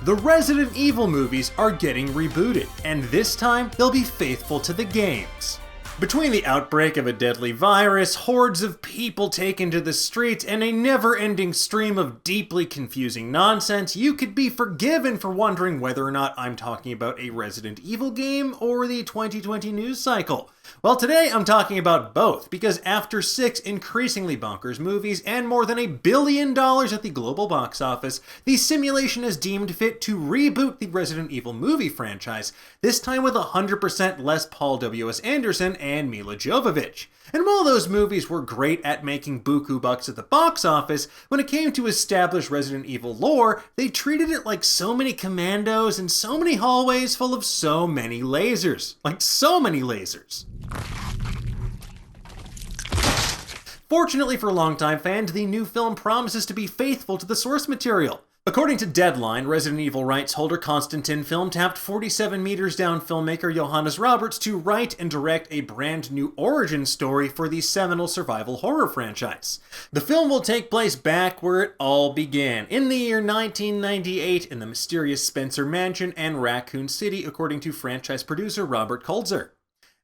The Resident Evil movies are getting rebooted, and this time they'll be faithful to the games. Between the outbreak of a deadly virus, hordes of people taken to the streets, and a never-ending stream of deeply confusing nonsense, you could be forgiven for wondering whether or not I'm talking about a Resident Evil game or the 2020 news cycle. Well, today I'm talking about both, because after 6 increasingly bonkers movies and more than $1 billion at the global box office, the simulation is deemed fit to reboot the Resident Evil movie franchise, this time with 100% less Paul W.S. Anderson and Mila Jovovich. And while those movies were great at making buku bucks at the box office, when it came to established Resident Evil lore, they treated it like so many commandos and so many hallways full of so many lasers. Like so many lasers. Fortunately for longtime fans, the new film promises to be faithful to the source material. According to Deadline, Resident Evil rights holder Constantin Film tapped 47 Meters Down filmmaker Johannes Roberts to write and direct a brand new origin story for the seminal survival horror franchise. The film will take place back where it all began, in the year 1998 in the mysterious Spencer Mansion and Raccoon City, according to franchise producer Robert Kulzer.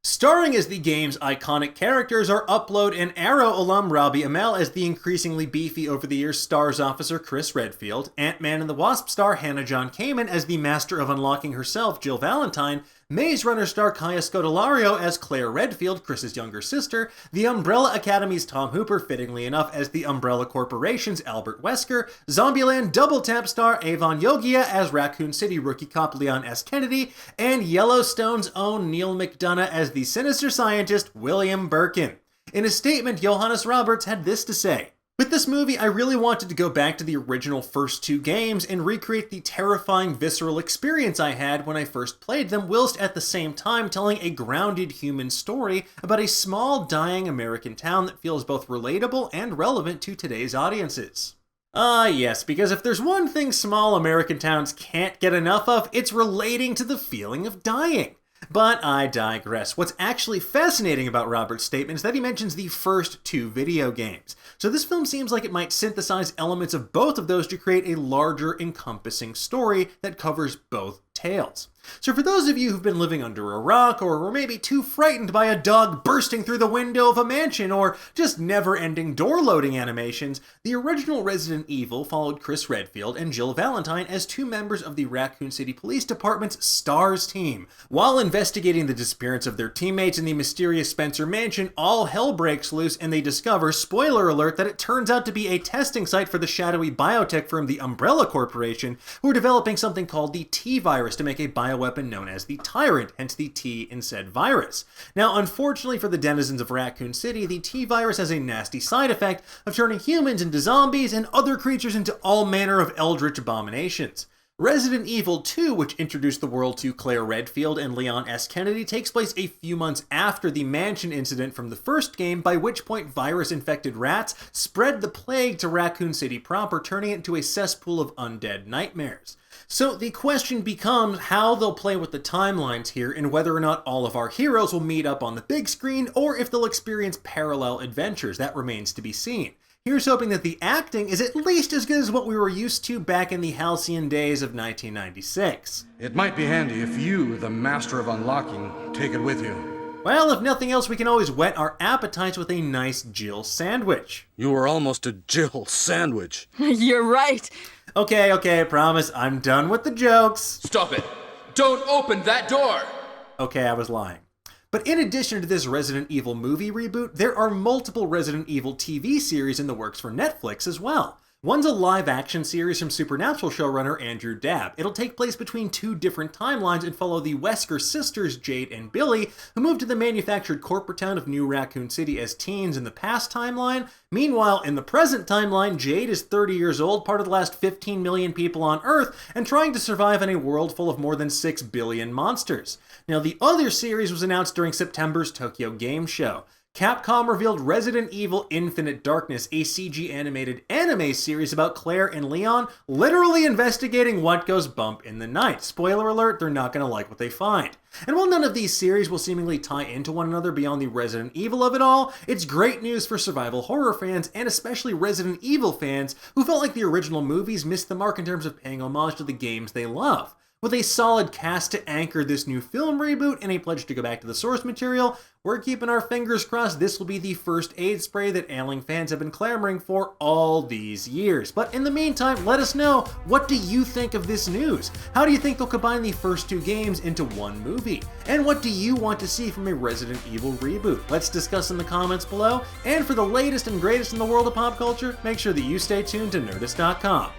Starring as the game's iconic characters are Upload and Arrow alum Robbie Amell as the increasingly beefy over-the-years STARS officer Chris Redfield, Ant-Man and the Wasp star Hannah John Kamen as the Master of Unlocking herself Jill Valentine, Maze Runner star Kaya Scodelario as Claire Redfield, Chris's younger sister, the Umbrella Academy's Tom Hooper, fittingly enough, as the Umbrella Corporation's Albert Wesker, Zombieland Double Tap star Avon Yogia as Raccoon City rookie cop Leon S. Kennedy, and Yellowstone's own Neil McDonough as the sinister scientist William Birkin. In a statement, Johannes Roberts had this to say: "With this movie, I really wanted to go back to the original first 2 games and recreate the terrifying, visceral experience I had when I first played them, whilst at the same time telling a grounded human story about a small, dying American town that feels both relatable and relevant to today's audiences." Yes, because if there's one thing small American towns can't get enough of, it's relating to the feeling of dying. But I digress. What's actually fascinating about Robert's statement is that he mentions the first 2 video games. So this film seems like it might synthesize elements of both of those to create a larger, encompassing story that covers both tales. So for those of you who've been living under a rock, or were maybe too frightened by a dog bursting through the window of a mansion, or just never-ending door-loading animations, the original Resident Evil followed Chris Redfield and Jill Valentine as 2 members of the Raccoon City Police Department's STARS team. While investigating the disappearance of their teammates in the mysterious Spencer Mansion, all hell breaks loose and they discover, spoiler alert, that it turns out to be a testing site for the shadowy biotech firm the Umbrella Corporation, who are developing something called the T-Virus to make a bioweapon known as the Tyrant, hence the T in said virus. Now, unfortunately for the denizens of Raccoon City, the T-Virus has a nasty side effect of turning humans into zombies and other creatures into all manner of eldritch abominations. Resident Evil 2, which introduced the world to Claire Redfield and Leon S. Kennedy, takes place a few months after the mansion incident from the first game, by which point virus-infected rats spread the plague to Raccoon City proper, turning it into a cesspool of undead nightmares. So the question becomes how they'll play with the timelines here, and whether or not all of our heroes will meet up on the big screen, or if they'll experience parallel adventures. That remains to be seen. Here's hoping that the acting is at least as good as what we were used to back in the halcyon days of 1996. It might be handy if you, the Master of Unlocking, take it with you. Well, if nothing else, we can always whet our appetites with a nice Jill sandwich. You were almost a Jill sandwich. You're right. Okay, I promise I'm done with the jokes. Stop it! Don't open that door! Okay, I was lying. But in addition to this Resident Evil movie reboot, there are multiple Resident Evil TV series in the works for Netflix as well. One's a live-action series from Supernatural showrunner Andrew Dabb. It'll take place between 2 different timelines and follow the Wesker sisters, Jade and Billy, who moved to the manufactured corporate town of New Raccoon City as teens in the past timeline. Meanwhile, in the present timeline, Jade is 30 years old, part of the last 15 million people on Earth, and trying to survive in a world full of more than 6 billion monsters. Now, the other series was announced during September's Tokyo Game Show. Capcom revealed Resident Evil Infinite Darkness, a CG animated anime series about Claire and Leon literally investigating what goes bump in the night. Spoiler alert, they're not going to like what they find. And while none of these series will seemingly tie into one another beyond the Resident Evil of it all, it's great news for survival horror fans, and especially Resident Evil fans, who felt like the original movies missed the mark in terms of paying homage to the games they love. With a solid cast to anchor this new film reboot and a pledge to go back to the source material, we're keeping our fingers crossed this will be the first aid spray that Ailing fans have been clamoring for all these years. But in the meantime, let us know, what do you think of this news? How do you think they'll combine the first two games into one movie? And what do you want to see from a Resident Evil reboot? Let's discuss in the comments below. And for the latest and greatest in the world of pop culture, make sure that you stay tuned to Nerdist.com.